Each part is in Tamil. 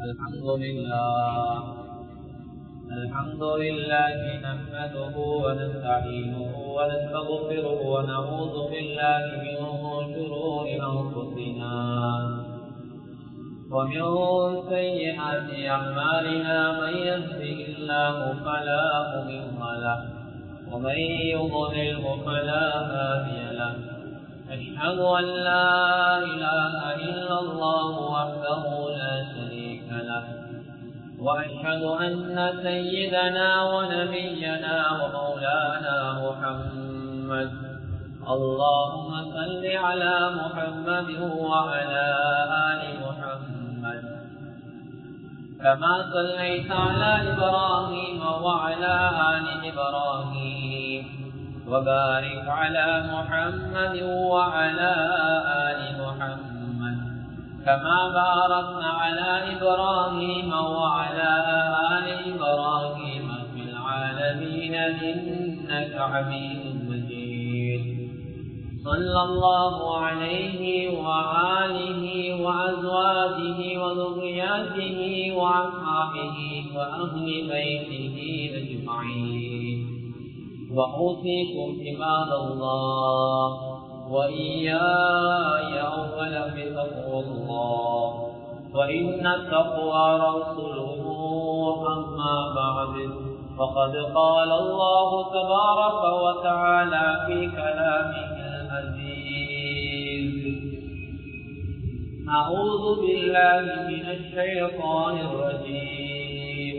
الحمد لله نحمده ونستعينه ونستغفره ونعوذ بالله من شرور أنفسنا ومن سيئات أعمالنا من يهده الله فلا مضل له ومن يضلله فلا هادي له أشهد أن لا إله إلا الله وحده لا شريك له وأشهد أن سيدنا ونبينا ومولانا محمد اللهم صل على محمد وعلى آل محمد كما صليت على إبراهيم وعلى آل إبراهيم وبارك على محمد وعلى آل محمد كما باركنا على إبراهيم وعلى آل إبراهيم في العالمين إنك حميد مجيد صلى الله عليه وآله وأزواجه وذرياته وأصحابه وأهل بيته أجمعين وأوصيكم عباد الله وإياي أولا بتقوى الله وإن التقوى رأس الأمور أما بعد فقد قال الله تبارك وتعالى في كلامه العزيز أعوذ بالله من الشيطان الرجيم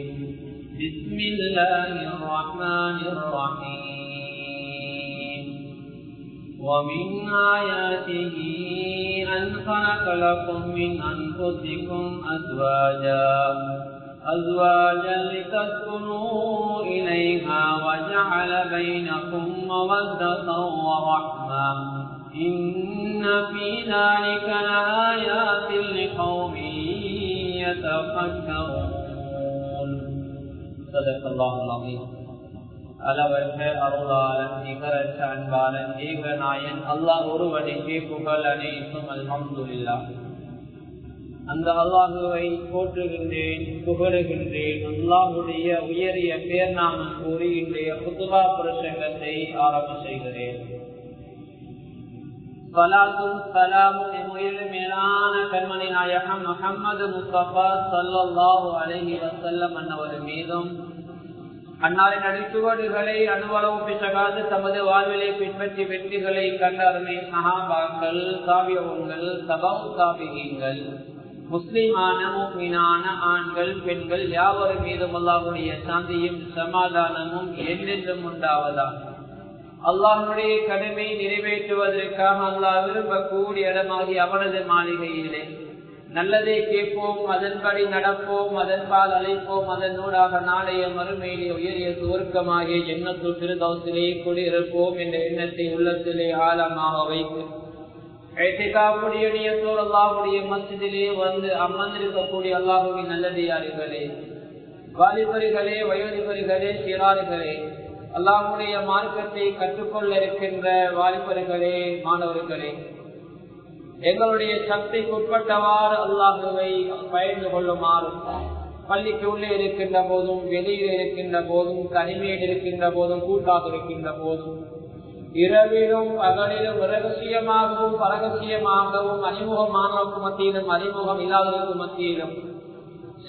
بسم الله الرحمن الرحيم ومن آياته أن خلق لكم من أنفسكم أزواجا لتسكنوا إليها وجعل بينكم مودة ورحمة إن في ذلك لآيات لقوم يتفكرون صدق الله العظيم. அளவற்ற அருளாளன் நிகரற்ற அன்பாளன் ஏகநாயன் அல்லாஹ் ஒருவனுக்கே புகழ் அனைத்தும் அல்ஹம்துலில்லாஹ். அந்த அல்லாஹுவை போற்றுகின்றேன், புகழுகின்றேன். அல்லாஹுடைய உயரிய பேர் நாமம் கூறி இன்றைய குதுபா பிரசங்கத்தை ஆரம்ப செய்கிறேன். ஸலாத்தும் ஸலாமும் எம்முயிர் மேலான கண்மணி நாயகம் முஹம்மது முஸ்தபா ஸல்லல்லாஹு அலைஹி வஸல்லம் அன்னவர் மீதும் அன்னாரின் அடிச்சுவடுகளை அனுவளவு பிசகாது தமது வாழ்விலை பின்பற்றி வெற்றிகளை கண்ட அருமை சஹாபாக்கள், தாபியங்கள், தபவு தாபிகீங்கள், முஸ்லிமான முஃமினான ஆண்கள் பெண்கள் யாவர் மீதும் அல்லாஹ்வுடைய சாந்தியும் சமாதானமும் என்றென்றும் உண்டாவதா. அல்லாஹ்வுடைய கடமை நிறைவேற்றுவதற்காக அல்லாஹ் விரும்பக்கூடிய இடமாகி அவனது மாளிகையிலே நல்லதை கேட்போம், அதன்படி நடப்போம், அதன்பால் அழைப்போம், அதனூடாக நாளைய மறுமையிலே உயரிய சுவர்க்கமாகிய ஜன்னத்துல் ஃபிர்தௌஸிலே குடியிருப்போம் என்ற எண்ணத்தை உள்ளத்திலே ஆழமாக வைத்து இஹ்திகாஃபுடைய நியத்தோடு அல்லாஹ்வுடைய மஸ்ஜிதிலே வந்து அமர்ந்திருக்கக்கூடிய அல்லாஹ்வின் நல்லடியார்களே, வாலிபர்களே, வயோதிபர்களே, சிறார்களே, அல்லாஹ்வுடைய மார்க்கத்தை கற்றுக்கொள்ள இருக்கின்ற வாலிபர்களே, மாணவர்களே, எங்களுடைய சக்திக்கு உட்பட்டவாறு அல்லாஹுவை பயந்து கொள்ளுமாறு பள்ளிக்கு உள்ளே இருக்கின்ற போதும், வெளியில் இருக்கின்ற போதும், தனிமையில் இருக்கின்ற போதும், கூட்டாக இருக்கின்ற போதும், இரவிலும் பகலிலும் இரகசியமாகவும் பரகசியமாகவும் அறிமுகமானவருக்கு மத்தியிலும் அறிமுகம் இல்லாதவருக்கு மத்தியிலும்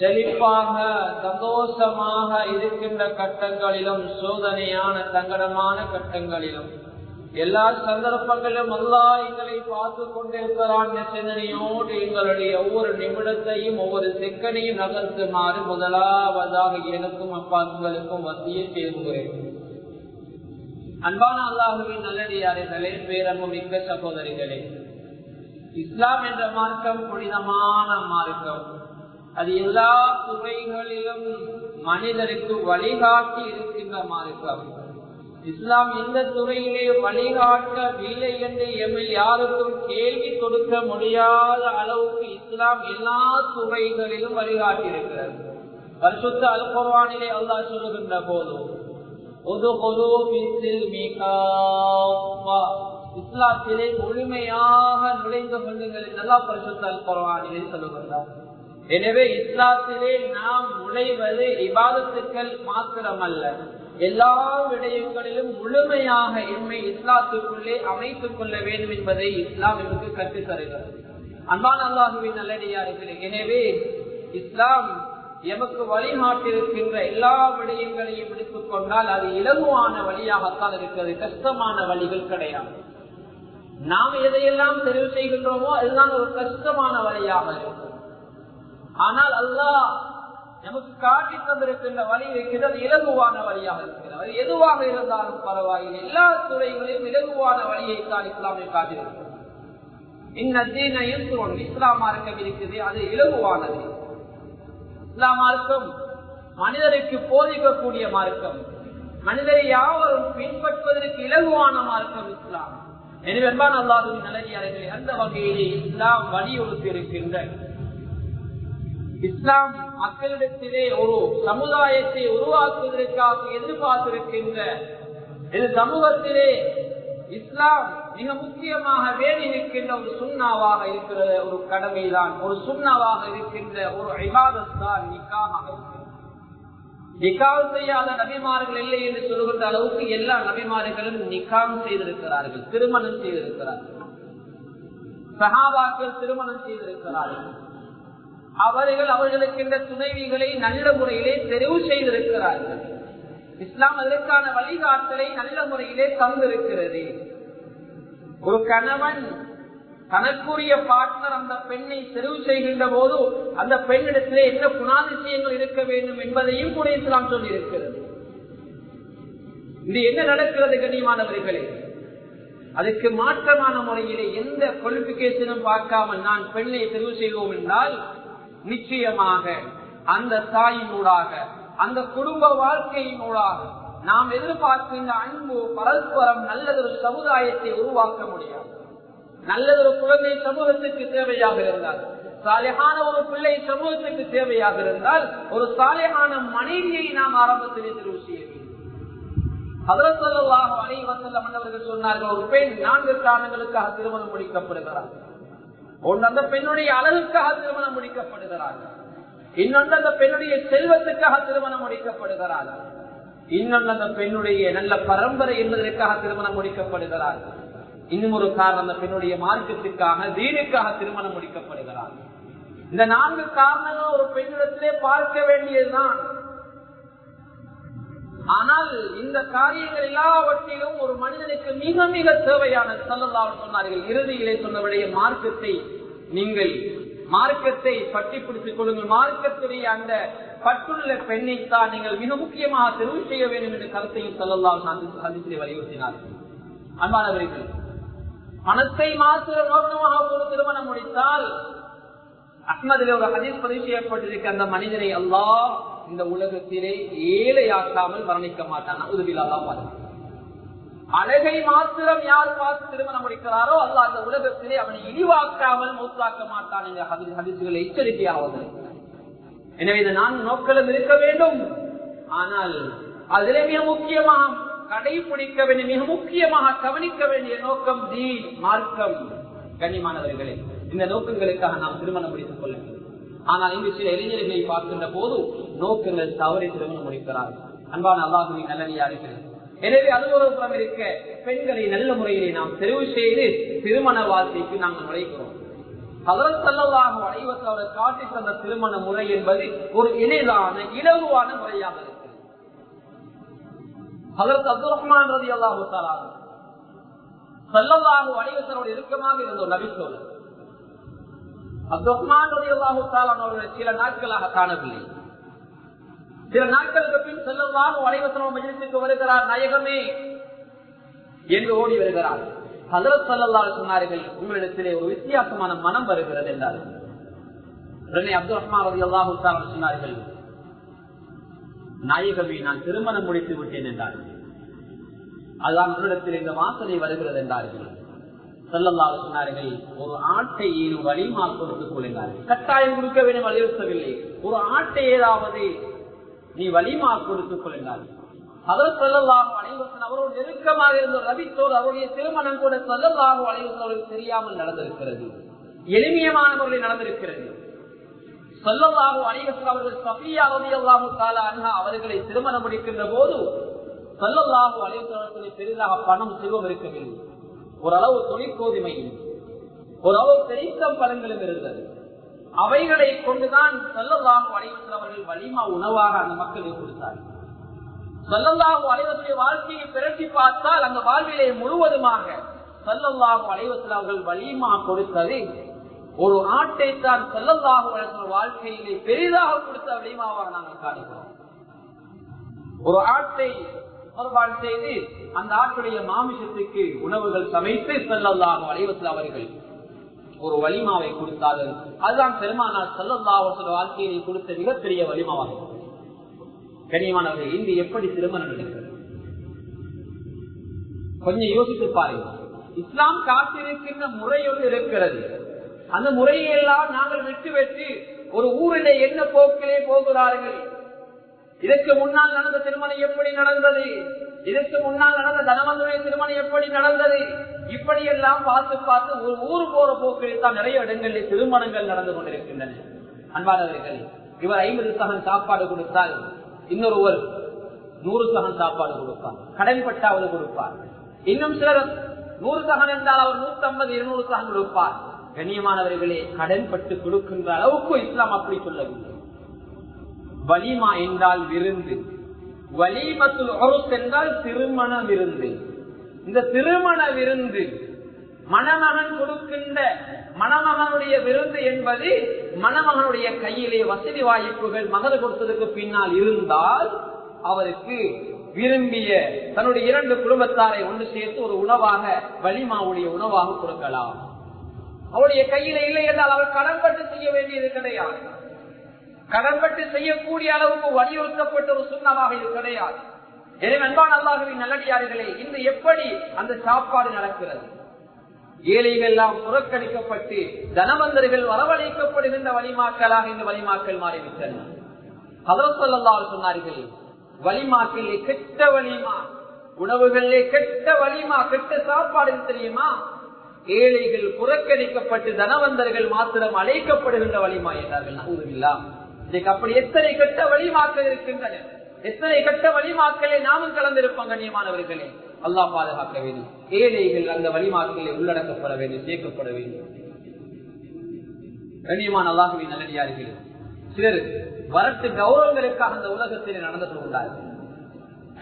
செழிப்பாக சந்தோஷமாக இருக்கின்ற கட்டங்களிலும் சோதனையான சங்கடமான கட்டங்களிலும் எல்லா சந்தர்ப்பங்களிலும் அல்லாஹ் எங்களை பார்த்து கொண்டிருக்கிறான் சிந்தனையோடு எங்களுடைய ஒவ்வொரு நிமிடத்தையும் ஒவ்வொரு செகண்டையும் நகர்த்துமாறு முதலாவதாக எனக்கும் அப்பாங்களுக்கும் வசியை செய்கிறேன். அன்பான அல்லாஹுவின் நல்லடியார்களே, பேரன்பு மிக்க சகோதரிகளே, இஸ்லாம் என்ற மார்க்கம் புனிதமான மார்க்கம். அது எல்லா துறைகளிலும் மனிதருக்கு வழிகாட்டி இருக்கின்ற மார்க்கம். இஸ்லாம் எந்த துறையிலே வழிகாட்டவில்லை என்று எம்மில் யாருக்கும் கேள்வி கொடுக்க முடியாத அளவுக்கு இஸ்லாம் எல்லா துறைகளிலும் வழிகாட்டி இருக்கிறது. பரிசுத்த அல் குர்ஆனிலே அல்லாஹ் சொல்லுகின்ற போது இஸ்லாத்திலே முழுமையாக நுழைந்து கொள்ளுங்கள் நல்லா பரிசுத்த அல் குர்ஆனிலே சொல்லுகின்றார். எனவே இஸ்லாத்திலே நாம் நுழைவது இபாதத்துக்கள் மாத்திரமல்ல, எல்லா விடயங்களிலும் முழுமையாக எம்மை இஸ்லாத்துக்குள்ளே அமைத்துக் கொள்ள வேண்டும் என்பதை இஸ்லாம் எமக்கு கற்றுத் தருகிறது. அன்பான அல்லாஹுவின் நல்லடியார்களே, எனவே இஸ்லாம் எமக்கு வழிகாட்டிருக்கின்ற எல்லா விடயங்களையும் எடுத்துக் கொண்டால் அது இலகுவான வழியாகத்தான் இருக்கிறது, கஷ்டமான வழிகள் கிடையாது. நாம் எதையெல்லாம் தெரிவு செய்கின்றோமோ அதுதான் ஒரு கஷ்டமான வழியாக இருக்கும். ஆனால் அல்லாஹ் நமக்கு காட்டி தந்திருக்கின்ற வழி இருக்கிறது இலகுவான வழியாக இருக்கிறது. எதுவாக இருந்தாலும் பரவாயில்லை, எல்லா துறைகளிலும் இலகுவான வழியை தான் இஸ்லாமை காட்டியிருக்கிறது. இஸ்லாம் மார்க்கம் இருக்குது, அது இலகுவானது. இஸ்லாம் மார்க்கம் மனிதருக்கு போதிக்கக்கூடிய மார்க்கம், மனிதரை யாவரும் பின்பற்றுவதற்கு இலகுவான மார்க்கம் இஸ்லாம். எனவே அல்லாஹ்வின் நல்லடியார்களே, அந்த வகையிலே இஸ்லாம் வலியுறுத்தி இருக்கின்ற இஸ்லாம் மக்களிடத்திலே ஒரு சமுதாயத்தை உருவாக்குவதற்காக எதிர்பார்த்திருக்கின்ற இது சமூகத்திலே இஸ்லாம் மிக முக்கியமாக வேண்டி இருக்கின்ற ஒரு சுன்னாவாக இருக்கிற ஒரு கடமைதான், ஒரு சுன்னாவாக இருக்கின்ற ஒரு இபாதத் தான் நிக்காஹ். நிக்காஹ் செய்யாத நபிமார்கள் இல்லை என்று சொல்கின்ற அளவுக்கு எல்லா நபிமார்களும் நிக்காஹ் செய்திருக்கிறார்கள், திருமணம் செய்திருக்கிறார்கள். சஹாபாக்கள் திருமணம் செய்திருக்கிறார்கள். அவர்கள் அவர்களுக்கு துணைவிகளை நல்ல முறையிலே தெரிவு செய்திருக்கிறார்கள். இஸ்லாம் அதற்கான வழிகாட்டலை நல்ல முறையிலே தந்திருக்கிறது. ஒரு கணவன் தனக்குரிய பார்ட்னர் அந்த பெண்ணை தெரிவு செய்கின்ற போது அந்த பெண்ணிடத்திலே என்ன குணாதிசயங்கள் இருக்க வேண்டும் என்பதையும் கூட இஸ்லாம் சொல்லி இருக்கிறது. இது என்ன நடக்கிறது கண்ணியமானவர்களே? அதுக்கு மாற்றமான முறையிலே எந்த குவாலிபிகேஷனும் பார்க்காமல் நான் பெண்ணை தெரிவு செய்வோம் என்றால் நிச்சயமாக அந்த தாயினூடாக அந்த குடும்ப வாழ்க்கையினூடாக நாம் எதிர்பார்க்கின்ற அன்பு பரஸ்பரம் நல்லதொரு சமுதாயத்தை உருவாக்க முடியாது. நல்லதொரு குழந்தை சமூகத்துக்கு தேவையாக இருந்தால், சாலிஹான ஒரு பிள்ளை சமூகத்துக்கு தேவையாக இருந்தால், ஒரு சாலிஹான மனைவியை நாம் ஆரம்பத்திலே தெரிவு செய்ய வேண்டும். ஹஜ்ரத் ஸல்லல்லாஹு அலைஹி வஸல்லம் அவர்கள் சொன்னார்கள், ஒரு பெண் 4 காரணங்களுக்காக திருமணம் முடிக்கப்படுகிறார். ஒன்று அந்த பெண்ணுடைய அழகுக்காக திருமணம் முடிக்கப்படுகிறார், இன்னொன்று அந்த பெண்ணுடைய செல்வத்துக்காக திருமணம் முடிக்கப்படுகிறார், இன்னொன்று அந்த பெண்ணுடைய நல்ல பரம்பரை என்பதற்காக திருமணம் முடிக்கப்படுகிறார், இன்னும் ஒரு காரணம் அந்த பெண்ணுடைய மார்க்கத்திற்காக தீனுக்காக திருமணம் முடிக்கப்படுகிறார். இந்த 4 காரணங்களும் ஒரு பெண்ணிடத்திலே பார்க்க வேண்டியதுதான். ஆனால் இந்த காரியங்கள் எல்லாவற்றிலும் ஒரு மனிதனுக்கு மிக மிக தேவையான ஸல்லல்லாஹு அலைஹி சொன்னார்கள், இறுதியிலே சொன்னபடிய மார்க்கத்தை நீங்கள் மார்க்கத்தை பற்றி பிடித்துக் கொள்ளுங்கள், மார்க்கத்துடைய அந்த பற்றுள்ள பெண்ணைத்தான் நீங்கள் மிக முக்கியமாக தெரிவு செய்ய வேண்டும் என்ற கருத்தையும் ஸல்லல்லாஹு அலைஹி ஹதீஸிலே வலியுறுத்தினார்கள். அன்பானவர்கள், பணத்தை மாத்திரம் நோக்கமாக ஒரு திருமணம் முடித்தால் அஹ்மதிலே ஒரு ஹதீஸ் பதிவு செய்யப்பட்டிருக்க அந்த மனிதனை அல்லாஹ் இந்த உலகத்திலே ஏழையாக்காமல் வர்ணிக்க மாட்டான். அழகை மாத்திரம் யார் பார்த்து திருமணம் முடிக்கிறாரோ அல்லாஹ் அந்த உலகத்திலே அவனை இழிவாக்காமல் மூத்தாக்க மாட்டான் என்ற ஹதீஸ்களை எச்சரிக்கையாவது. எனவே இந்த 4 நோக்களும் இருக்க வேண்டும். ஆனால் அதிலே மிக முக்கியமாக கடைபிடிக்க வேண்டிய மிக முக்கியமாக கவனிக்க வேண்டிய நோக்கம் தீன், மார்க்கம். கண்ணியமானவர்களே, இந்த நோக்கங்களுக்காக நாம் திருமணம் முடித்துக் கொள்ள வேண்டும். ஆனால் இங்கு சில இளைஞர்களை பார்க்கின்ற போது நோக்கங்கள் தவறி திருமணம் முடிக்கிறார்கள். அன்பான அல்லாஹ்வின் நல்லடியார்களே, எனவே அது ஒரு புறம் இருக்க பெண்களை நல்ல முறையிலே நாம் தெரிவு செய்து திருமண வாழ்க்கைக்கு நாங்கள் நுழைக்கிறோம். ஹஜ்ரத் ஸல்லல்லாஹு அலைஹி வஸல்லம் காட்டி தந்த திருமண முறை என்பது ஒரு எளிதான இலகுவான முறையாக இருக்கிறது. ஹஜ்ரத் அப்துல் ரஹ்மான் ரலியல்லாஹு தஆலா ஸல்லல்லாஹு அலைஹி வஸல்லம் இறுக்கமாக இருந்த ஒரு நபி தோழர். அப்துல் ரஹ்மான் ரலியல்லாஹு தஆலா அவர்களை சில நாட்களாக காணவில்லை. சில நாட்களுக்கு பின் ஸல்லல்லாஹு அலைஹி வஸல்லம் மஜ்லிஸுக்கு வருகிறார். நாயகமே என்று ஓடி வருகிறார். ஹஜ்ரத் ஸல்லல்லாஹு அலைஹி சொன்னார்கள், உங்களிடத்திலே ஒரு வித்தியாசமான மனம் வருகிறது என்றார்கள். உடனே அப்துல் ரஹ்மான் ரலியல்லாஹு தஆலா சொன்னார்கள், நாயகமே நான் திருமணம் முடித்து விட்டேன் என்றார்கள். அதுதான் உங்களிடத்தில் இந்த வாசனை வருகிறது என்றார்கள். ஸல்லல்லாஹு அலைஹி சொன்னார்கள், ஒரு ஆட்டை வலிமா கொடுத்துக் கொள்ளுங்கள். கட்டாயம் கொடுக்க வேண்டும் வலியுறுத்தவில்லை. ஒரு ஆட்டை ஏதாவது நீ வலிமா கொடுத்துக் கொள்ளுங்கள். ஹஜ்ரத் ஸல்லல்லாஹு அலைஹி வஸல்லம் அவரோடு நெருக்கமாக இருந்த ரபித்தோடு அவருடைய திருமணம் கூட ஸல்லல்லாஹு அலைஹி வஸல்லம் தெரியாமல் நடந்திருக்கிறது. எளிமையான முறையில் நடந்திருக்கிறது. ஸல்லல்லாஹு அலைஹி வஸல்லம் அவர்கள் சஃபியா ரலியல்லாஹு தஆலா அன்ஹா அவர்களை திருமணம் முடிக்கின்ற போது ஸல்லல்லாஹு அலைஹி வஸல்லம் பெரிதாக பணம் செல்வம் இருக்கவில்லை. ஓரளவு தொழிற்கோதுமை, ஓரளவு பெரித்தம் பழங்களும் இருந்தது. அவைகளை கொண்டுதான் ஸல்லல்லாஹு அலைஹி வஸல்லம் அவர்கள் வலிமா உணவாக அந்த மக்களுக்கு கொடுத்தார்கள். ஸல்லல்லாஹு அலைஹி வஸல்லம் வாழ்க்கையை பிரட்டி பார்த்தால் அந்த வாழ்விலே முழுவதுமாக ஸல்லல்லாஹு அலைஹி வஸல்லம் அவர்கள் வலிமா கொடுத்தது ஒரு ஆட்டை தான் ஸல்லல்லாஹு அலைஹி வஸல்லம் வாழ்க்கையிலே பெரிதாக கொடுத்த வலிமாவாக நாங்கள் காணுகிறோம். ஒரு ஆட்டை குர்பான் செய்து அந்த ஆட்டுடைய மாமிசத்துக்கு உணவுகள் சமைத்து ஸல்லல்லாஹு அலைஹி வஸல்லம் அவர்கள் ஒரு வலிமாவை கொடுத்தார்கள். அதுதான் பெருமானார் ஸல்லல்லாஹு அலைஹி வஸல்லம் வாழ்க்கையிலே கொடுத்த மிகப்பெரிய வலிமாவாக. கண்ணியமானவர்கள், இன்று எப்படி திருமணம் நடக்கிறது கொஞ்சம் யோசித்து பாருங்கள். இஸ்லாம் காத்திருக்கின்ற முறை ஒன்று இருக்கிறது. அந்த முறையெல்லாம் நாங்கள் விட்டு வெற்றி ஒரு ஊரிலே என்ன போக்கிலே போகிறார்கள். இதற்கு முன்னால் நடந்த திருமணம் எப்படி நடந்தது, இதற்கு முன்னால் நடந்த தனவந்தனுடைய திருமணம் எப்படி நடந்தது, இப்படியெல்லாம் பார்த்து பார்த்து ஒரு ஊர் போற போக்கில் தான் நிறைய இடங்களில் திருமணங்கள் நடந்து கொண்டிருக்கின்றன. அன்பானவர்கள், இவர் 50 சகன் சாப்பாடு கொடுத்தால் இன்னொருவர் 100 சகன் சாப்பாடு கொடுப்பார், கடன்பட்டாவது கொடுப்பார். இன்னும் சிலர் 100 சகன் என்றால் அவர் 150 200 சகன் கொடுப்பார். கண்ணியமானவர்களே, கடன்பட்டு கொடுக்கின்ற அளவுக்கு இஸ்லாம் அப்படி சொல்லவில்லை. வலிமா என்றால் விருந்து, வலிமத்துல் உருஸ் என்றால் திருமண விருந்து. இந்த திருமண விருந்து மணமகன் கொடுக்கின்ற மணமகனுடைய விருந்து என்பது மணமகனுடைய கையிலே வசதி வாய்ப்புகள் மகர் கொடுத்ததுக்கு பின்னால் இருந்தால் அவருக்கு விரும்பிய தன்னுடைய 2 குடும்பத்தாரை ஒன்று சேர்த்து ஒரு உணவாக வலிமாவுடைய உணவாக கொடுக்கலாம். அவருடைய கையில இல்லை என்றால் அவர் கடன்பட்டு செய்ய வேண்டியது கிடையாது. கடன்பட்டு செய்யக்கூடிய அளவுக்கு வலியுறுத்தப்பட்ட ஒரு சுண்ணமாக இது கிடையாது. எனவே அன்பான அல்லாஹ்வின் நல்லடியார்களே, இன்று எப்படி அந்த சாப்பாடு நடக்கிறது? ஏழைகள் எல்லாம் புறக்கணிக்கப்பட்டு தனவந்தர்கள் வரவழைக்கப்படுகின்ற வலிமாக்களாக இந்த வலிமாக்கள் மாறிவிட்டன. ஹஜ்ரத் ஸல்லல்லாஹு அலைஹி சொன்னார்கள், வலிமாக்களிலே கெட்ட வலிமா, உணவுகளிலே கெட்ட வலிமா, கெட்ட சாப்பாடு தெரியுமா? ஏழைகள் புறக்கணிக்கப்பட்டு தனவந்தர்கள் மாத்திரம் அழைக்கப்படுகின்ற வலிமா என்றார்கள். நஹூதுபில்லாஹ். இதுக்கு அப்படி எத்தனை கெட்ட வலிமாக்கள் இருக்கின்றன, எத்தனை கெட்ட வலிமாக்களை நாமும் கலந்திருப்போம். கண்ணியமானவர்களே, அல்லாஹ் பாதுகாக்க வேண்டும். ஏழைகள் அந்த வலிமாக்களை உள்ளடக்கப்பட வேண்டும், சேர்க்கப்பட வேண்டும். கண்ணியமான அல்லாஹ்வின் நல்லடியார்கள், சிலர் வரட்டு கௌரவங்களுக்காக அந்த உலகத்தில் நடந்து கொண்டார்கள்.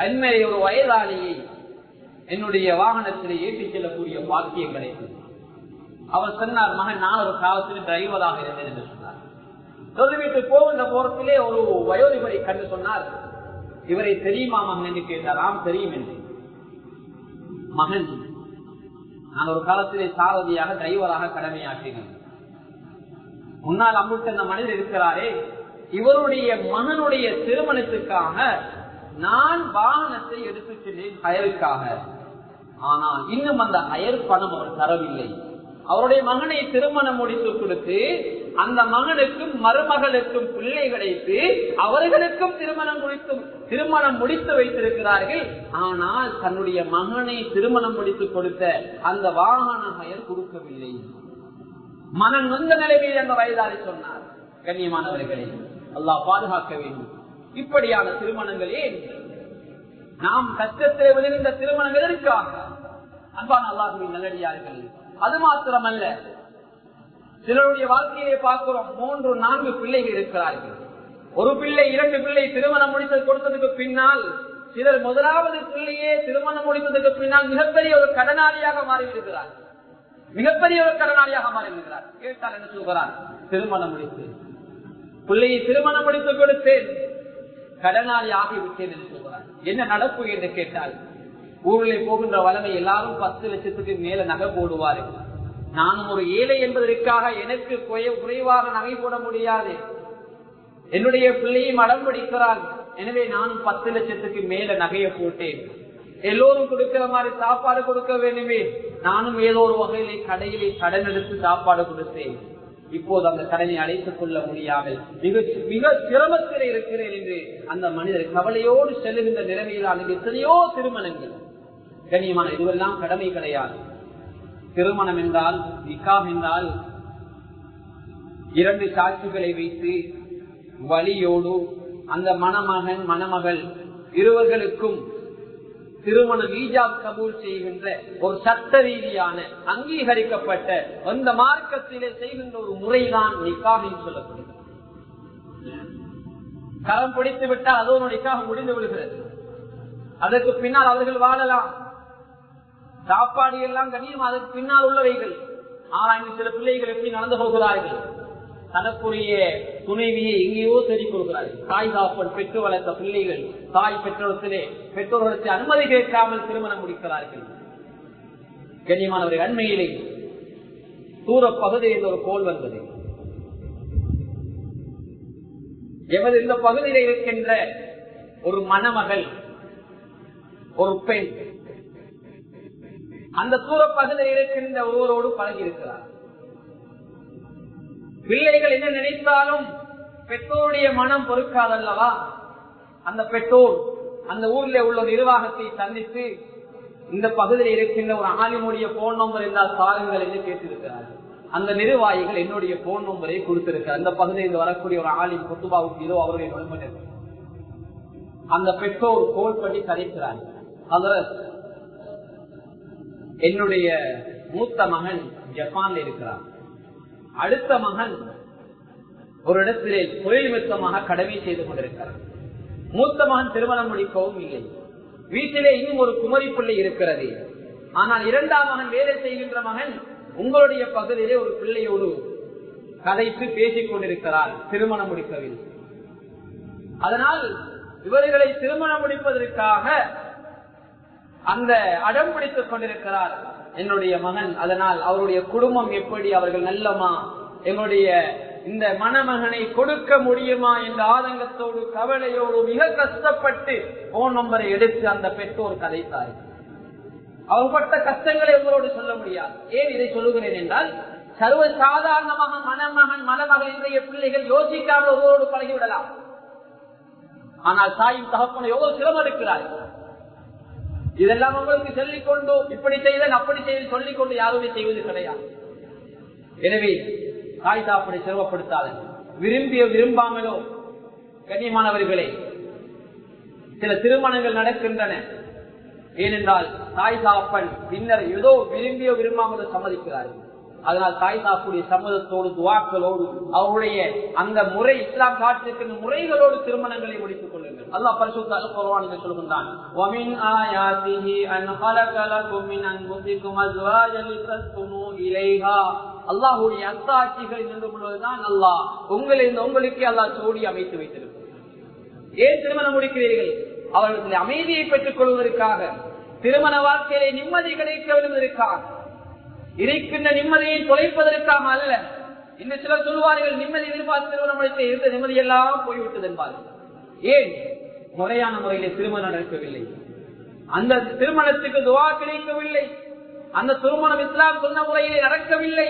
அண்மையை ஒரு வயதாளியை என்னுடைய வாகனத்தில் ஏற்றிச் செல்லக்கூடிய பாக்கியம் கிடைத்தது. அவர் சொன்னார், மகன், நான் ஒரு காலத்தில் டிரைவராக இருந்தேன் என்று சொன்னார். வீட்டு போகின்ற போறத்திலே ஒரு வயோதிபரை கண்டு சொன்னார், இவரை தெரியுமா மகன் என்று கேட்டார். ஆம், தெரியும் என்று. மகன், நான் ஒரு காலத்திலே சாரதியாக டிரைவராக கடமையாற்றினேன். முன்னால் அம்புட்டு அந்த மனிதர் இருக்கிறாரே, இவருடைய மகனுடைய திருமணத்துக்காக நான் வாகனத்தை எடுத்துச் சென்றேன் ஹயருக்காக. ஆனால் இன்னும் அந்த ஹயர் பணம் அவர் தரவில்லை. அவருடைய மகனை திருமணம் முடித்து கொடுத்து அந்த மகனுக்கும் மருமகளுக்கும் பிள்ளை கிடைத்து அவர்களுக்கும் திருமணம் முடித்து வைத்திருக்கிறார்கள். ஆனால் தன்னுடைய மகனை திருமணம் முடித்து கொடுத்த அந்த வாகன ஹயர் கொடுக்கவில்லை. மகன் நொந்த நிலைமையில் அந்த வயதாரி சொன்னார். கண்ணியமானவர்களே, அல்லாஹ் பாதுகாக்க வேண்டும். இப்படியான திருமணங்களே நாம் கஷ்டத்தை விழுந்த திருமணங்கள் எதற்காக? அன்பான அல்லாஹ்வின் நல்லடியார்கள், அது மாத்திரமல்ல, சிலருடைய வாழ்க்கையை பார்க்கிறோம், 3 4 பிள்ளைகள் இருக்கிறார்கள். ஒரு பிள்ளை 2 பிள்ளை திருமணம் முடித்து கொடுத்ததுக்கு பின்னால் சிலர் முதலாவது பிள்ளையே திருமணம் முடித்ததுக்கு பின்னால் மிகப்பெரிய ஒரு கடனாளியாக மாறிவிடுகிறார். மிகப்பெரிய ஒரு கடனாளியாக மாறிவிடுகிறார். கேட்டால் என்ன சொல்கிறார்? திருமணம் முடித்து பிள்ளையை திருமணம் முடித்து கொடுத்தேன், கடனாளி ஆகிவிட்டேன் என்று சொல்கிறார். என்ன நடப்பு என்று கேட்டால், ஊரில் போகின்ற வளமை எல்லாரும் 10 லட்சத்துக்கு மேல நகை போடுவார்கள். நானும் ஒரு ஏழை என்பதற்காக எனக்கு குறைவாக நகை போட முடியாது. என்னுடைய பிள்ளையும் அடம் பிடிக்கிறார், எனவே நானும் 10 லட்சத்துக்கு மேல நகையை போட்டேன். எல்லோரும் கொடுக்கிற மாதிரி சாப்பாடு கொடுக்க வேண்டுமே, நானும் ஏதோ ஒரு வகையிலே கடையிலே கடன் எடுத்து சாப்பாடு கொடுத்தேன். இப்போது அந்த கடனை அடைத்துக் கொள்ள முடியாமல் மிக சிரமத்தில் இருக்கிறேன் என்று அந்த மனிதர் கவலையோடு செல்லுகின்ற நிலைமையிலான எத்தனையோ திருமணங்கள். கண்ணியமான, இதுவெல்லாம் கடமை கிடையாது. திருமணம் என்றால், நிக்காஹ் என்றால் 2 சாட்சிகளை வைத்து வலியோடு அந்த மணமகன் மணமகள் இருவர்களுக்கும் திருமணம் ஈஜாப் கபூல் செய்கின்ற ஒரு சட்ட ரீதியான அங்கீகரிக்கப்பட்ட அந்த மார்க்கத்திலே செய்கின்ற ஒரு முறைதான் நிக்காஹ் என்று சொல்லப்படுகிறது. கரம் பிடித்து விட்டால் அதோடு நிக்காஹ் முடிந்து விடுகிறது. அதற்கு பின்னால் அவர்கள் வாழலாம். சாப்பாடு எல்லாம் கண்ணியம் அதற்கு பின்னால் உள்ளவைகள். ஆராய்ந்து சில பிள்ளைகள் எப்படி நடந்து போகிறார்கள், தனக்குரிய துணைவியை எங்கேயோ தேடிக் கொள்கிறார்கள். தாய் தாப்பன் பெற்று வளர்த்த பிள்ளைகள் தாய் பெற்றோர்களுக்கு அனுமதி கேட்காமல் திருமணம் முடிக்கிறார்கள். கண்ணியமானவர்கள், அண்மையிலே தூர பகுதியில் ஒரு கோல் வந்தது. எமது இந்த பகுதியில் இருக்கின்ற ஒரு மணமகள், ஒரு பெண் அந்த தூர பகுதியில் இருக்கின்ற ஒருவரோடு பழகி இருக்கிறார். பிள்ளைகள் என்ன நினைத்தாலும் பெற்றோருடைய மனம் பொறுக்காதல்லவா. அந்த பெற்றோர் அந்த ஊரில் உள்ள நிர்வாகத்தை சந்தித்து இந்த பகுதியில் இருக்கின்ற ஒரு ஆலிமுடைய போன் நம்பர் இருந்தால் சாருங்கள் என்று கேட்டிருக்கிறார்கள். அந்த நிர்வாகிகள் என்னுடைய போன் நம்பரை கொடுத்திருக்கிறார். அந்த பகுதியில் வரக்கூடிய ஒரு ஆலிம் குத்துபாவுக்கு இதோ அவருடைய நண்பர். அந்த பெற்றோர் கோல் பண்ணி கதைக்கிறார்கள். என்னுடைய மூத்த மகன் ஜப்பான்ல இருக்கிறார். அடுத்த மகன் ஒரு இடத்திலே தொழில் நிமித்தமாக கடமை செய்து கொண்டிருக்கிறார். மூத்த மகன் திருமணம் முடிக்கவும் இல்லை. வீட்டிலே இன்னும் ஒரு குமரி பிள்ளை இருக்கிறது. ஆனால் 2ஆம் மகன் வேலை செய்கின்ற மகன் உங்களுடைய பகுதியிலே ஒரு பிள்ளையோடு கதைத்து பேசிக் கொண்டிருக்கிறார். திருமணம் முடிக்கவில்லை. அதனால் இவர்களை திருமணம் முடிப்பதற்காக அந்த அடம் பிடித்துக் கொண்டிருக்கிறார் என்னுடைய மகன். அதனால் அவருடைய குடும்பம் எப்படி, அவர்கள் நல்லமா, எங்களுடைய இந்த மணமகனை கொடுக்க முடியுமா என்ற ஆதங்கத்தோடு கவலையோடு மிக கஷ்டப்பட்டு போன் நம்பரை எடுத்து அந்த பெற்றோர் கதைத்தார்கள். அவர் பட்ட கஷ்டங்களை உங்களோடு சொல்ல முடியாது. ஏன் இதை சொல்லுகிறேன் என்றால், சர்வ சாதாரணமாக மணமகன் மணமகள் இன்றைய பிள்ளைகள் யோசிக்காமல் ஒருவரோடு பழகிவிடலாம். ஆனால் தாயும் தகப்பனை எவ்வளவு சிரமம் இருக்கிறார்கள். இதெல்லாம் உங்களுக்கு சொல்லிக்கொண்டு இப்படி செய்தேன் அப்படி செய்து சொல்லிக்கொண்டு யாருமே செய்வது கிடையாது. எனவே தாய் தாப்பனை சிரமப்படுத்தாது. விரும்பிய விரும்பாமலோ கண்ணியமானவர்களே சில திருமணங்கள் நடக்கின்றன. ஏனென்றால் தாய் தாப்பன் பின்னர் ஏதோ விரும்பிய விரும்பாமலோ சம்மதிக்கிறார்கள். அதனால் தாய் தாப்புடைய சம்மதத்தோடு துவாக்களோடு அவருடைய அந்த முறை இஸ்லாம் காட்டிருக்கின்ற முறைகளோடு திருமணங்களை முடித்துக் கொள்ளுங்கள். அல்லாஹ் பரிசுத்த அல் குர்ஆனில் சொல்கின்றான், வமின் ஆயாத்திஹி அன் ஹலக லகும் மின் அன்ஃபுசிகும் அஸ்வாஜன் லிதஸ்குனு இலைஹா. அல்லாஹ்வுடைய அத்தாட்சிகளில் நின்று கொள்வதுதான் அல்லாஹ் உங்களுக்கு அல்லாஹ் ஜோடி அமைத்து வைத்திருக்கிறார். ஏன் திருமணம் முடிக்கிறீர்கள்? அவர்களுடைய அமைதியை பெற்றுக் கொள்வதற்காக, திருமண வாழ்க்கையிலே நிம்மதி கிடைக்க விடுவதற்காக, இருக்கின்ற நிம்மதியை தொலைப்பதற்காக அல்ல. இன்னும் சிலர் சொல்வார்கள், நிம்மதி எதிர்பார்த்து திருமணம் முடித்த இருந்த நிம்மதி எல்லாம் போய்விட்டது என்பார்கள். ஏன்? முறையான முறையிலே திருமணம் நடக்கவில்லை. அந்த திருமணத்துக்கு துவா கிடைக்கவில்லை. அந்த திருமணம் இஸ்லாம் சொன்ன முறையிலே நடக்கவில்லை.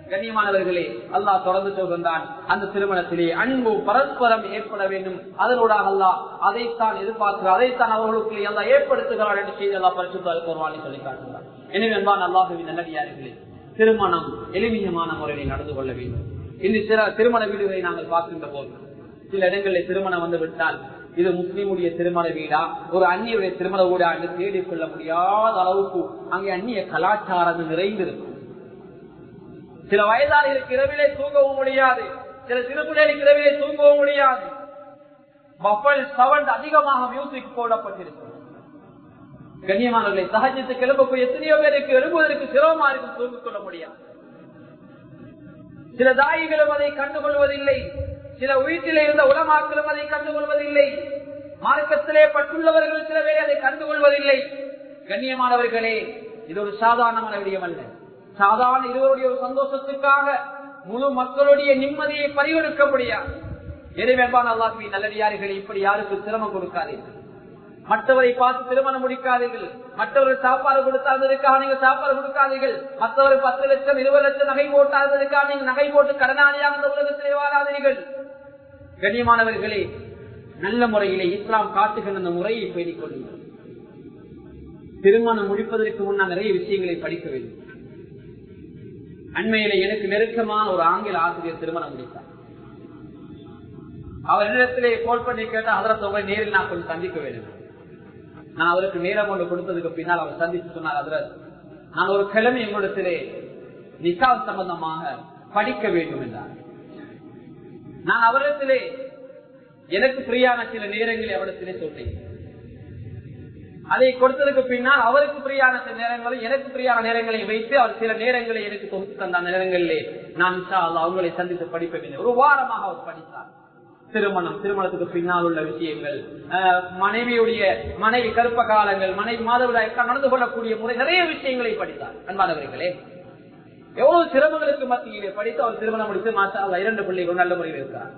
கண்ணியமானவர்களே, அல்லாஹ் தொடர்ந்து சொல்கின்றான், அந்த திருமணத்திலே அன்பு பரஸ்பரம் ஏற்பட வேண்டும். அதனூடாக அல்லாஹ் அதைத்தான் எதிர்பார்க்கிறார், அதைத்தான் அவர்களுக்கு அல்லாஹ் ஏற்படுத்துகிறார் என்று செய்தி அல்லாஹ் பரிசுத்த அல் குர்ஆனில் சொல்லி காட்டுகிறார். எனவே அன்பான அல்லாஹ்வின் நல்லடியார்களே, திருமணம் எளிமையான முறையில் நடந்து கொள்ள வேண்டும். இந்த சில திருமண வீடுகளை நாங்கள் பார்க்கின்ற போது சில இடங்களில் திருமணம் வந்து விட்டால் இது முஸ்லீமுடைய திருமண வீடா ஒரு அந்நியுடைய திருமண வீடா என்று தேடிக்கொள்ள முடியாத அளவுக்கு அங்கே அந்நிய கலாச்சாரம் நிறைந்திருக்கும். சில வயதாளிகளுக்கு இரவிலே தூங்கவும் முடியாது, சில சிறுபிள்ளைகளுக்கு இரவிலே தூங்கவும் முடியாது. பஃபல் சவுண்ட் அதிகமாக மியூசிக் போடப்பட்டிருக்கும். கண்ணியமானவர்களை, சஹஜத்துக்கு எழுப்பக்கூடிய எத்தனையோ பேருக்கு எழுப்புவதற்கு சிரமமா இருக்கும், தூங்கிக் கொள்ள முடியாது. சில தாயிகளும் அதை கண்டுகொள்வதில்லை, சில வீட்டிலே இருந்த உலமாக்களும் அதை கண்டுகொள்வதில்லை, மார்க்கத்திலே பட்டுள்ளவர்கள் சில பேர் அதை கண்டுகொள்வதில்லை. கண்ணியமானவர்களே, இது ஒரு சாதாரணமான விடயம் அல்ல. சாதாரண இருவருடைய ஒரு சந்தோஷத்துக்காக முழு மக்களுடைய நிம்மதியை பறிகொடுக்க முடியாது. எனவே அல்லாஹ்வின் நல்லடியார்களே, இப்படி யாருக்கு சிரமம் கொடுக்காதீர்கள். மற்றவரை பார்த்து திருமணம் முடிக்காதீர்கள். மற்றவர்கள் சாப்பாடு கொடுத்தாததற்காக நீங்கள் சாப்பாடு கொடுக்காதீர்கள். மற்றவர்கள் 10 லட்சம் 20 லட்சம் நகை போட்டாததற்காக நீங்கள் நகை போட்டு கடனாளியாக அந்த உலகத்திலே வாழாதீர்கள். கண்ணியமானவர்களே, நல்ல முறையிலே இஸ்லாம் காட்டுகின்ற அந்த முறையை பேணிக் கொள்ளுங்கள். திருமணம் முடிப்பதற்கு முன்னால் நிறைய விஷயங்களை படிக்க வேண்டும். அண்மையில எனக்கு நெருக்கமான ஒரு ஆங்கில ஆசிரியர் திருமணம் முடித்தார். அவர் இடத்திலே கோல் பண்ணி கேட்டா, ஹதரத் உங்களை நேரில் நான் கொஞ்சம் சந்திக்க வேண்டும். நான் அவருக்கு நேரம் ஒன்று கொடுத்ததுக்கு பின்னால் அவர் சந்தித்து சொன்னார், ஹதரத் நான் ஒரு கிழமை எங்களிடத்திலே நிக்காஹ் சம்பந்தமாக படிக்க வேண்டும் என்றார். நான் அவரிடத்திலே எனக்கு பிரியான சில நேரங்களை அவரிடத்திலே சொன்னேன். அதை கொடுத்ததுக்கு பின்னால் அவருக்கு பிரியான சில நேரங்களை எனக்கு பிரியான நேரங்களை வைத்து அவர் சில நேரங்களை எனக்கு தொகுத்து தந்த நேரங்களிலே நான் இன்ஷா அல்லாஹ் அவங்களை சந்தித்து படிப்பேன். ஒரு வாரமாக அவர் படித்தார். திருமணத்துக்கு பின்னால் உள்ள விஷயங்கள், மனைவி கருப்ப காலங்கள், மனைவி மாதவிடாய் நடந்து கொள்ளக்கூடிய முறை, நிறைய விஷயங்களை படித்தார். அன்பானவர்களே, எவ்வளவு சிரமங்களுக்கு மத்தியிலே படித்து அவர் திருமணம் முடித்து மாஷா அல்லாஹ் 2 பிள்ளைகள் நல்ல முறையில் இருக்கிறார்.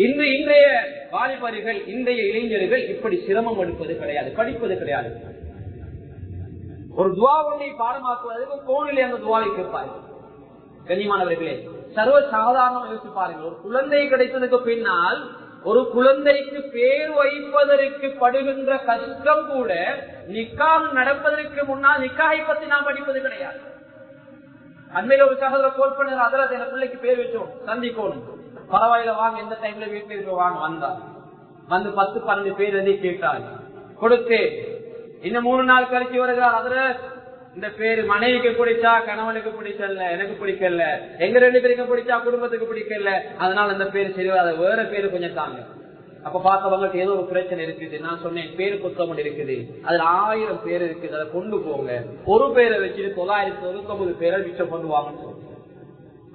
இன்றைய வாலிபர்கள், இன்றைய இளைஞர்கள் இப்படி சிரமம் எடுப்பது கிடையாது, படிப்பது கிடையாது. ஒரு துவா ஒன்றை பாடமாக்குவதற்கு போனிலே அந்த துவாவை கேட்பார்கள். கண்ணியமானவர்களே, சர்வ சாதாரணம் யோசிச்சு பாருங்கள். ஒரு குழந்தை கிடைத்ததுக்கு பின்னால் ஒரு குழந்தைக்கு பேர் வைப்பதற்கு படுகின்ற கஷ்டம் கூட நிக்காஹ் நடப்பதற்கு முன்னால் நிக்காஹை பத்தி நாம் படிப்பது கிடையாது. அண்மையில ஒரு சகோதரர் கோல் பண்ணுற அதில் என் பிள்ளைக்கு பேர் வச்சோம், சந்திக்கணும், பரவாயில்ல வாங்க, எந்த டைம்ல வீட்டுல இருக்க வாங்க. வந்தார், வந்து 10-12 பேர் எழுதி கேட்டார், கொடுத்து இன்னும் 3 நாள் கழிச்சு வருகிறார். அதுல இந்த பேரு மனைவிக்கு பிடிச்சா கணவனுக்கு பிடிக்கல, எனக்கு பிடிக்கல, எங்க 2 பேருக்கு பிடிச்சா குடும்பத்துக்கு பிடிக்கல, அதனால இந்த பேரு சரி வராது, வேற பேரு கொஞ்சம் தாங்க. அப்ப பார்த்தவங்களுக்கு ஏதோ ஒரு பிரச்சனை இருக்குது. நான் சொன்னேன், பேரு புத்தகம் இருக்குது, அதுல 1000 பேர் இருக்குது, அதை கொண்டு போங்க, ஒரு பேரை வச்சுட்டு 999 பேரை மிச்சம் கொண்டு வாங்கன்னு சொல்லுங்க.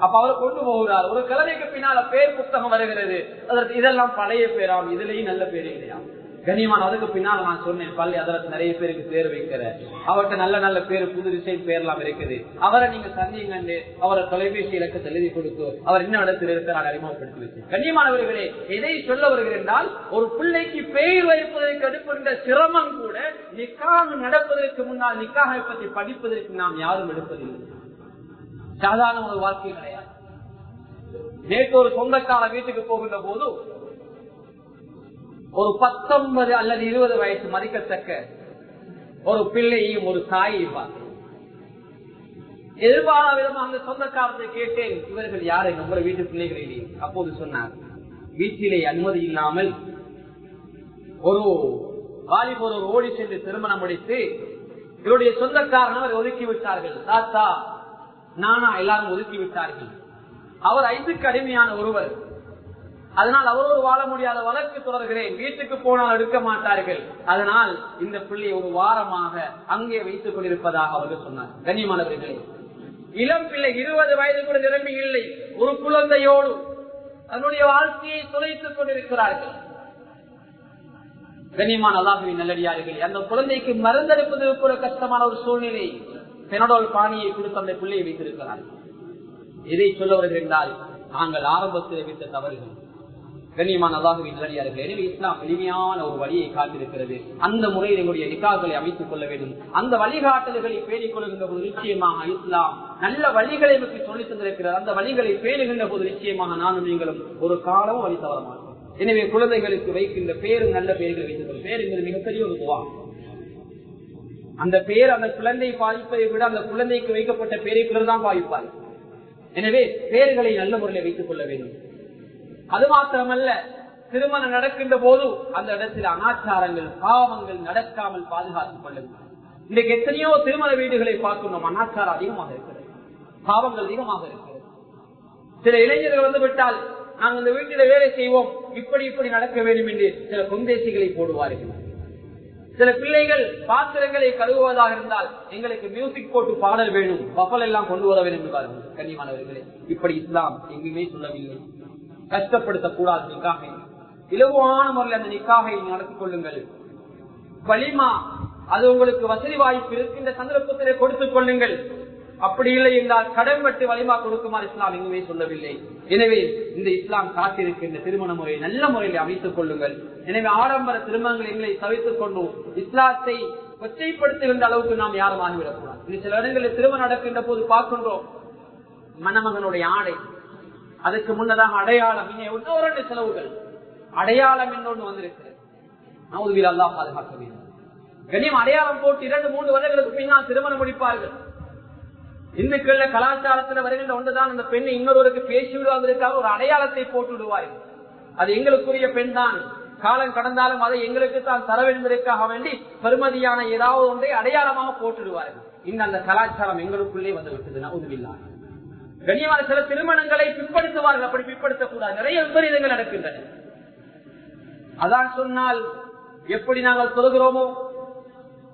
அப்ப அவர் கொண்டு போகிறார். ஒரு கிழமைக்கு பின்னால பேர் புத்தகம் வருகிறது. அதற்கு இதெல்லாம் பழைய பேராம், இதுலயும் நல்ல பேரு இல்லையா? கண்ணியமான அதுக்கு பின்னால் நான் சொன்னேன், பள்ளி அதற்கு நிறைய பேருக்கு பேர் வைக்கிற, அவர்கிட்ட நல்ல நல்ல பேரு, புது டிசைன் பேர்லாம் இருக்குது, அவரை நீங்க சந்திங்கன்னு அவரை தொலைபேசி இலக்கத்தை எழுதி கொடுத்து அவர் இன்னும் இடத்தில் இருக்கிறார் அறிமுகப்படுத்தி வச்சு. கண்ணியமானவர்களே, எதை சொல்ல வருகிறேன் என்றால், ஒரு பிள்ளைக்கு பெயர் வைப்பதற்கு எடுக்கின்ற சிரமம் கூட நிக்காஹ் நடப்பதற்கு முன்னால் நிக்காஹை பற்றி படிப்பதற்கு நாம் யாரும் எடுப்பதில்லை. சாதாரண ஒரு வாழ்க்கை கிடையாது. நேற்று ஒரு சொந்தக்கார வீட்டுக்கு போகின்ற போது ஒரு 19 அல்லது 20 வயசு மதிக்கத்தக்க ஒரு பிள்ளையும் ஒரு தாயையும் பார்த்தேன். எதிர்பாராத விதமாக அந்த சொந்தக்காரத்தை கேட்டேன், இவர்கள் யாரு உங்களோட வீட்டு பிள்ளைகளிலே? அப்போது சொன்னார், வீட்டிலே அனுமதி இல்லாமல் ஒரு வாலிபர் ஒரு ஓடி சென்று திருமணம் முடித்து இவருடைய சொந்தக்காரன் ஒதுக்கி விட்டார்கள். தாத்தா நானா எல்லாரும் ஒதுக்கி விட்டார்கள். அவர் 5க்கு அடிமையான ஒருவர், அதனால் அவரோடு வாழ முடியாத வழக்கு தொடர்கிறேன், வீட்டுக்கு போனால் எடுக்க மாட்டார்கள், அதனால் இந்த பிள்ளை ஒரு வாரமாக அங்கே வைத்துக் கொண்டிருப்பதாக அவர்கள் சொன்னார். கண்ணியமானவர்களே, இளம் பிள்ளை 20 வயது கூட நிரம்பி இல்லை, ஒரு குழந்தையோடு அதனுடைய வாழ்க்கையை துளைத்துக் கொண்டிருக்கிறார்கள். கண்ணியமான அல்லாஹ்வின் நல்லடியார்களே, அந்த குழந்தைக்கு மருந்தெடுப்பது கூட கஷ்டமான ஒரு சூழ்நிலை. பெனடோல் பானியை கொடுத்து அந்த பிள்ளையை வைத்திருக்கிறார்கள். இதை சொல்லவர்கள் என்றால் நாங்கள் ஆரம்பத்தில் வைத்த தவறுகள். கண்ணியமான அல்லாஹ்வின் நல்லடியார்களே, எனவே இஸ்லாம் எளிமையான ஒரு வழியை காட்டிருக்கிறது. அந்த முறையில் எங்களுடைய நிக்காஹ்களை அமைத்துக் கொள்ள வேண்டும். அந்த வழிகாட்டல்களை பேணிக் கொள்கின்ற போது நிச்சயமாக இஸ்லாம் நல்ல வழிகளை நமக்கு சொல்லித் தந்திருக்கிறது. அந்த வழிகளை பேணுகின்ற போது நிச்சயமாக நானும் நீங்களும் ஒரு காலமும் வழி தவற மாட்டோம். எனவே குழந்தைகளுக்கு வைக்கின்ற பேரும் நல்ல பெயர்களை வைத்துக் கொள்ளும். பேர் என்பது மிகப்பெரிய ஒரு துவா. அந்த பேர் அந்த குழந்தை பாதிப்பதை விட அந்த குழந்தைக்கு வைக்கப்பட்ட பேரை பிறர் தான் பாதிப்பார். எனவே பேர்களை நல்ல முறையில் வைத்துக் கொள்ள வேண்டும். அது மாத்திரமல்ல, திருமணம் நடக்கின்ற போது அந்த இடத்தில் அனாச்சாரங்கள் பாவங்கள் நடக்காமல் பாதுகாத்துக் கொள்ளுங்கள். இன்றைக்கு எத்தனையோ திருமண வீடுகளை பார்க்கணும், அனாச்சாரம் அதிகமாக இருக்கிறது, பாவங்கள் அதிகமாக இருக்கிறது. சில இளைஞர்கள் வந்து விட்டால் நாங்கள் இந்த வீட்டில வேலை செய்வோம், இப்படி நடக்க வேண்டும் என்று சில கொந்தேசிகளை போடுவார்கள். சில பிள்ளைகள் பாத்திரங்களை கழுவுவதாக இருந்தால் எங்களுக்கு மியூசிக் போட்டு பாடல் வேணும், பஃபல் எல்லாம் கொண்டு வர வேண்டும் என்பார்கள். கண்ணியமானவர்களே, இப்படி இஸ்லாம் எங்குமே சொல்லவில்லை. கஷ்டப்படுத்தக்கூடாது நிக்காகை. இலகுவான முறையில் அந்த நிக்காகை நடத்திக் கொள்ளுங்கள். வலிமா அது உங்களுக்கு வசதி வாய்ப்பு இருக்கின்ற சந்தர்ப்பத்திலே கொடுத்துக் கொள்ளுங்கள். அப்படி இல்லை என்றால் கடன் பட்டு வலிமா கொடுக்குமாறு இஸ்லாம் எங்குமே சொல்லவில்லை. எனவே இந்த இஸ்லாம் காட்டியிருக்கின்ற திருமண முறையை நல்ல முறையில் அமைத்துக் கொள்ளுங்கள். எனவே ஆடம்பர திருமணங்கள் எங்களை தவிர்த்துக் கொண்டு இஸ்லாத்தை கொச்சைப்படுத்துகின்ற அளவுக்கு நாம் யாரும் ஆகிவிடக்கூடாது. இது சில இடங்களில் திருமணம் நடக்கின்ற போது பார்க்கின்றோம், மணமகனுடைய ஆடை, அதுக்கு முன்னதாக அடையாளம், இன்னொரு செலவுகள், அடையாளம் இன்னொன்று வந்திருக்கிறது. நவுதுபில்லாஹ், அல்லாஹ் பாதுகாக்க வேண்டும். கண்ணியம், அடையாளம் போட்டு 2-3 வருடங்களுக்கு பின்னால் திருமணம் முடிப்பார்கள். இந்துக்கள கலாச்சாரத்தில் வருகின்ற ஒன்றுதான் அந்த பெண்ணை இன்னொருவருக்கு பேசி விடுவதற்காக ஒரு அடையாளத்தை போட்டு விடுவார்கள். அது எங்களுக்குரிய பெண் தான், காலம் கடந்தாலும் அதை எங்களுக்கு தான் தர வேண்டுவதற்காக வேண்டி பெருமதியான ஏதாவது ஒன்றை அடையாளமாக போட்டுடுவார்கள். இன்னும் அந்த கலாச்சாரம் எங்களுக்குள்ளே வந்து விட்டது. நவுதுபில்லா. கண்ணியமான சில திருமணங்களை பிற்படுத்துவார்கள். அப்படி பிற்படுத்தக்கூடாது. நிறைய விபரீதங்கள் நடக்கின்றன. அதான் சொன்னால் எப்படி நாங்கள் சொல்கிறோமோ,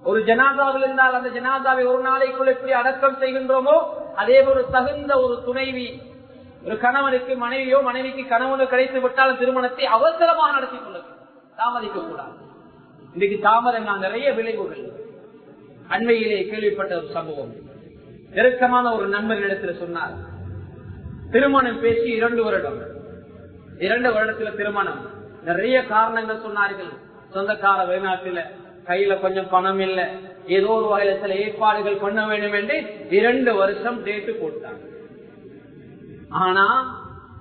ஒரு ஜனாதாவில் இருந்தால் அந்த ஜனாதாவை ஒரு நாளைக்குள் எப்படி அடக்கம் செய்கின்றோமோ அதே போல தகுந்த ஒரு துணைவி, ஒரு கணவனுக்கு மனைவியோ மனைவிக்கு கணவனோ கிடைத்து விட்டால் திருமணத்தை அவசரமாக நடத்தி கொள்ளும், தாமதிக்க கூடாது. இன்றைக்கு தாமதம் நிறைய விளைவுகள். அண்மையிலே கேள்விப்பட்ட ஒரு சம்பவம். நெருக்கமான ஒரு நண்பர்களிடத்தில் சொன்னார், திருமணம் பேசி 2 வருடம், 2 வருடத்துல திருமணம். நிறைய காரணங்கள் சொன்னார்கள். சொந்தக்கார வெளிநாட்டுல கையில கொஞ்சம் பணம் இல்ல, ஏதோ ஒரு வகையில சில ஏற்பாடுகள் பண்ண வேண்டும் என்று 2 வருஷம் டேட்டு போட்டாங்க. ஆனா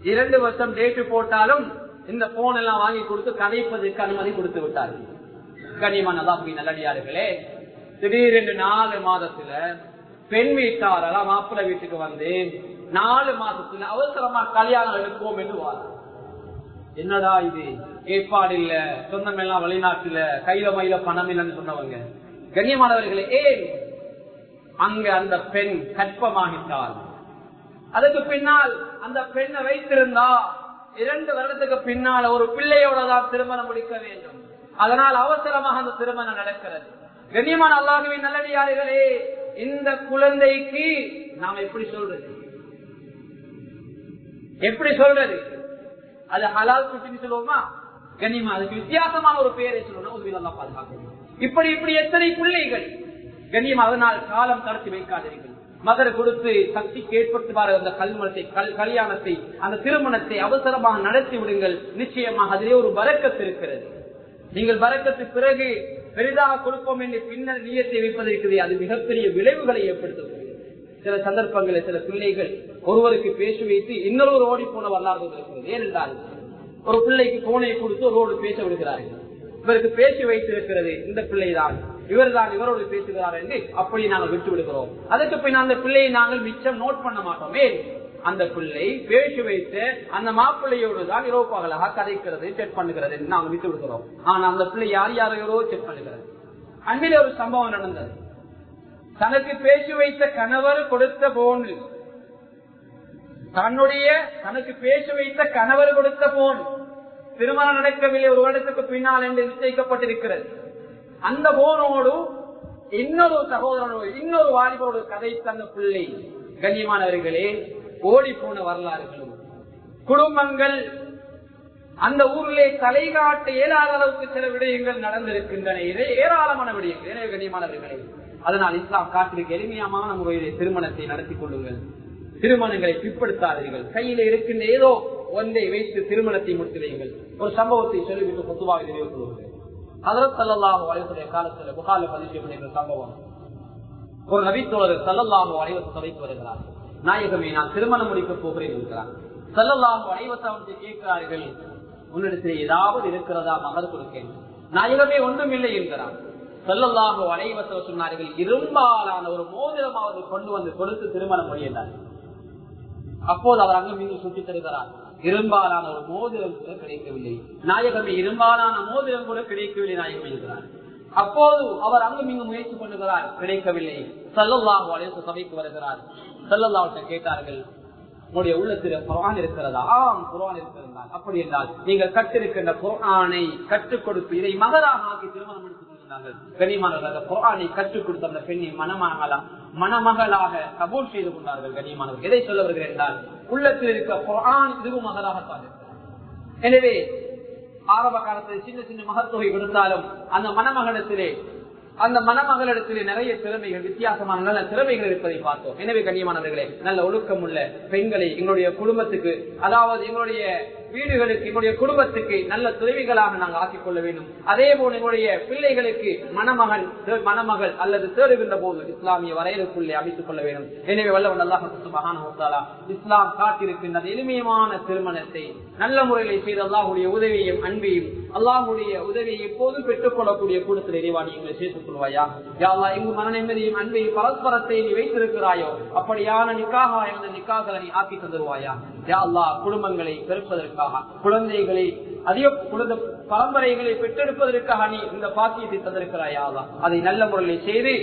2 வருஷம் டேட்டு போட்டாலும் இந்த போன் எல்லாம் வாங்கி கொடுத்து கதைப்பதற்கு அனுமதி கொடுத்து விட்டார்கள். கனிமன் அதான் நல்லடியார்களே, திடீரென்று 4 மாதத்துல பெண் வீட்டார் மாப்பிள்ளை வீட்டுக்கு வந்து 4 மாதத்துல அவசரமா கல்யாணம் எடுப்போம் என்று வாங்க. என்னடா இது, ஏற்பாடு இல்ல, சொந்தம் எல்லாம் வெளிநாட்டுல, கையில மயில பணம் இல்லைன்னு சொன்னவங்க. கண்ணியமானவர்களே, ஏன் அங்க அந்த பெண் கற்பமாகிட்டாள். அதுக்கு பின்னால் அந்த பெண்ணை வைத்திருந்தா 2 வருடத்துக்கு பின்னால் ஒரு பிள்ளையோட தான் திருமணம் முடிக்க வேண்டும். அதனால் அவசரமாக அந்த திருமணம் நடக்கிறது. கண்ணியமான அல்லாஹ்வின் நல்லடியார்களே, இந்த குழந்தைக்கு நாம் எப்படி சொல்றது? எப்படி சொல்றது? அது ஹலால் குட்டின்னு சொல்லுவோமா? கண்ணியமா அதுக்கு வித்தியாசமான ஒரு பெயரை சொல்லணும். பாதுகாக்கணும். இப்படி இப்படி எத்தனை பிள்ளைகள் கண்ணியம். அதனால் காலம் கடத்தி வைக்காதீர்கள். மகர் கொடுத்து சக்திக்கு ஏற்படுத்துவார் அந்த கல்யாணத்தை, அந்த திருமணத்தை அவசரமாக நடத்தி விடுங்கள். நிச்சயமாக அதிலே ஒரு பரக்கத்து இருக்கிறது. நீங்கள் பரக்கத்து பிறகு பெரிதாக கொடுப்போம் என்று பின்னர் நியத்தை வைப்பதற்கு அது மிகப்பெரிய விளைவுகளை ஏற்படுத்தக்கூடிய சில சந்தர்ப்பங்களில் சில பிள்ளைகள் ஒருவருக்கு பேசி வைத்து இன்னொரு ஓடி போன வரலாறு இருக்கிறது. ஏனென்றால் ஒரு பிள்ளைக்கு போனை கொடுத்து ஒருவோடு பேச விடுகிறார்கள். இவருக்கு பேசி வைத்திருக்கிறது இந்த பிள்ளைதான், இவர் தான் இவரோடு பேசுகிறார் என்று அப்படி நாங்கள் விட்டு விடுகிறோம். அதுக்கு பின் அந்த பிள்ளையை நாங்கள் மிச்சம் நோட் பண்ண மாட்டோம். ஏன்? அந்த பிள்ளை பேசி வைத்து அந்த மாப்பிள்ளையோடு தான் இரவு பகலாக கதைக்கிறது, செக் பண்ணுகிறது என்று நாங்கள் விட்டு விடுகிறோம். ஆனா அந்த பிள்ளை யார் யாரையோடோ செக் பண்ணுகிறது. அன்பிலே ஒரு சம்பவம் நடந்தது. தனக்கு பேசி வைத்த கணவர் கொடுத்த போன், தனக்கு பேசி வைத்த கணவர் கொடுத்த போன் திருமணம் நடக்கவில்லை, ஒரு வருடத்துக்கு பின்னால் என்று நிச்சயிக்கப்பட்டிருக்கிறது. அந்த போனோடு இன்னொரு சகோதரனோடு இன்னொரு வாலிபரோடு கதை தந்த பிள்ளை. கண்ணியமானவர்களே, ஓடி போன வரலாறுகளும் குடும்பங்கள் அந்த ஊரிலே தலை காட்ட இயலாத அளவுக்கு சில விடயங்கள் நடந்திருக்கின்றன. ஏராளமான விடயங்கள். எனவே கண்ணியமானவர்களே, அதனால் இஸ்லாம் காட்டிற்கு எளிமையான முறையிலே திருமணத்தை நடத்தி கொள்ளுங்கள். திருமணங்களை பிற்படுத்தாதீர்கள். கையில இருக்கின்ற ஏதோ ஒன்றை வைத்து திருமணத்தை முடித்து வையுங்கள். ஒரு சம்பவத்தை சொல்லிவிட்டு பொதுவாக நினைவு கொள்கிறேன். ஹஜ்ரத் ஸல்லல்லாஹு அலைஹி வஸல்லம் காலத்தில் புகாரில் பதிவு செய்யப்பட்ட சம்பவம். ஒரு நபித்தோழர் ஸல்லல்லாஹு அலைஹி வஸல்லம் சபைக்கு வருகிறார். நாயகமே, நான் திருமணம் முடிக்க போகிறேன் என்கிறார். ஸல்லல்லாஹு அலைஹி வஸல்லம் கேட்கிறார்கள், உன்னிடத்தில் ஏதாவது இருக்கிறதா மகர் கொடுக்கேன்? நாயகமே, ஒன்றும் இல்லை என்கிறார். ஸல்லல்லாஹு அலைஹி வஸல்லம் சொன்னார்கள், இரும்பாலான ஒரு மோதிரமாவது கொண்டு வந்து கொடுத்து திருமணம் முடிந்தார். அப்போது அவர் அங்கு மீது சுற்றி தருகிறார். இரும்பாலான ஒரு மோதிரம் கூட கிடைக்கவில்லை. நாயகமே, இரும்பாலான மோதிரம் கூட கிடைக்கவில்லை நாயகம் என்கிறார். அப்போது அவர் அங்கு மீது முயற்சி பண்ணுகிறார், கிடைக்கவில்லை. ஸல்லல்லாஹு அலைஹி வஸல்லம் சபைக்கு வருகிறார். ஸல்லல்லாஹு கேட்டார்கள், உங்களுடைய உள்ளத்தில் குர்ஆன் இருக்கிறதா? ஆம், குர்ஆன் இருக்கிறதா? அப்படி என்றால் நீங்கள் கற்றிருக்கின்ற குர்ஆனை கற்றுக் கொடுத்து இதை மகராக ஆக்கி திருமணம் எடுத்துக் கொள்கிறார்கள். கனிமானவர்கள் குர்ஆனை கற்றுக் கொடுத்த அந்த பெண்ணை மணமகளாக கபூல் செய்து கொண்டார்கள். கனிமானவர்கள் எதை சொல்ல வருகிறேன் என்றால், உள்ளத்தில் இருக்க குர்ஆன் இதுவும் மகராகத்தான் இருக்கிறார். எனவே ஆரம்ப காலத்தில் சின்ன சின்ன மகத்தொகை கொடுத்தாலும் அந்த மணமகளிடத்திலே நிறைய திறமைகள், வித்தியாசமான நல்ல திறமைகள் இருப்பதை பார்த்தோம். எனவே கண்ணியமானவர்களே, நல்ல ஒழுக்கம் உள்ள பெண்களை எங்களுடைய குடும்பத்துக்கு, அதாவது எங்களுடைய வீடுகளுக்கு எங்களுடைய குடும்பத்துக்கு நல்ல துணைவிகளாக நாங்கள் ஆக்கிக் கொள்ள வேண்டும். அதே போல எங்களுடைய பிள்ளைகளுக்கு மணமகள் அல்லது தேடுகின்ற போது இஸ்லாமிய வரையறுக்குள்ளே அமைத்துக் கொள்ள வேண்டும். எனவே வல்லவன் அல்லாஹ் சுப்ஹானஹு வ தஆலா இஸ்லாம் காட்டிருக்கின்ற எளிமையான திருமணத்தை நல்ல முறையிலே செய்து அல்லாஹ்வுடைய உதவியையும் அன்பையும் அல்லாஹ்வுடைய உதவியை எப்போதும் பெற்றுக் கொள்ளக்கூடிய கூட்டத்தில் இறைவா நீ எங்களை சேர்த்துக் கொள்வாயா. யா அல்லாஹ் எங்கு மன நிம்மதியும் அன்பையும் பரஸ்பரத்தை நீ வைத்திருக்கிறாயோ அப்படியான நிக்காக என்ற நிக்காகளை நீ ஆக்கி தந்துருவாயா. யா அல்லாஹ் குடும்பங்களை பெருப்பதற்காக குழந்தைகளை அதிக குழந்தை பரம்பரைகளை பெற்றெடுப்பதற்காக நீ இந்த பாக்கியத்தை தந்திருக்கிறாயா. அதை நல்ல முறையில் செய்து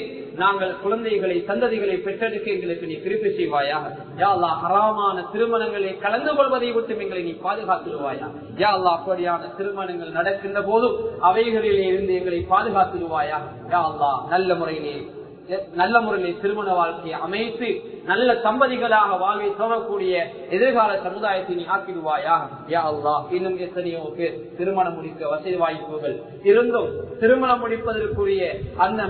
நாங்கள் குழந்தைகளை சந்ததிகளை பெற்றெடுக்க எங்களுக்கு நீ கிருபை செய்வாயா. யா அல்லாஹ் ஹராமான திருமணங்களை கலந்து கொள்வதை விட்டு எங்களை நீ பாதுகாத்துடுவாயா. யா அல்லாஹ் அப்படியான திருமணங்கள் நடக்கின்ற போதும் அவைகளிலே இருந்து எங்களை பாதுகாத்துடுவாயா. யா அல்லாஹ் நல்ல முறையிலே திருமண வாழ்க்கையை அமைத்து நல்ல தம்பதிகளாக வாழ்வை தோணக்கூடிய எதிர்கால சமுதாயத்தை நீ ஆக்கிடுவாயா. யா அல்லாஹ் இன்னும் எத்தனையோ பேர் திருமணம் முடிக்க வசதி வாய்ப்புகள் இருந்தும் திருமணம் முடிப்பதற்குரிய அந்த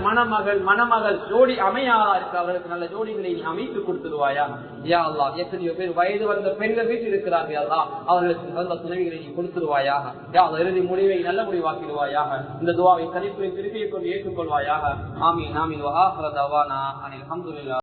மணமகள் ஜோடி அமையாதா இருக்க அவர்களுக்கு நல்ல ஜோடிகளை நீ அமைத்து கொடுத்துடுவாயா. யா அல்லாஹ் எத்தனையோ பேர் வயது வந்த பெண்கள் வீட்டில் இருக்கிறார்கள் அல்லா அவர்களுக்கு நல்ல துணைவிகளை நீ கொடுத்துடுவாயாக. யா அல்லாஹ் இறுதி முடிவை நல்ல முடிவாக்கிடுவாயாக. இந்த துஆவை தனிப்புரை திருப்பியை கொண்டு ஏற்றுக்கொள்வாயாக. ஆமீன் ஆமீன். வஆஹிரு தஅவானா அனில் ஹம்துலில்லாஹ்.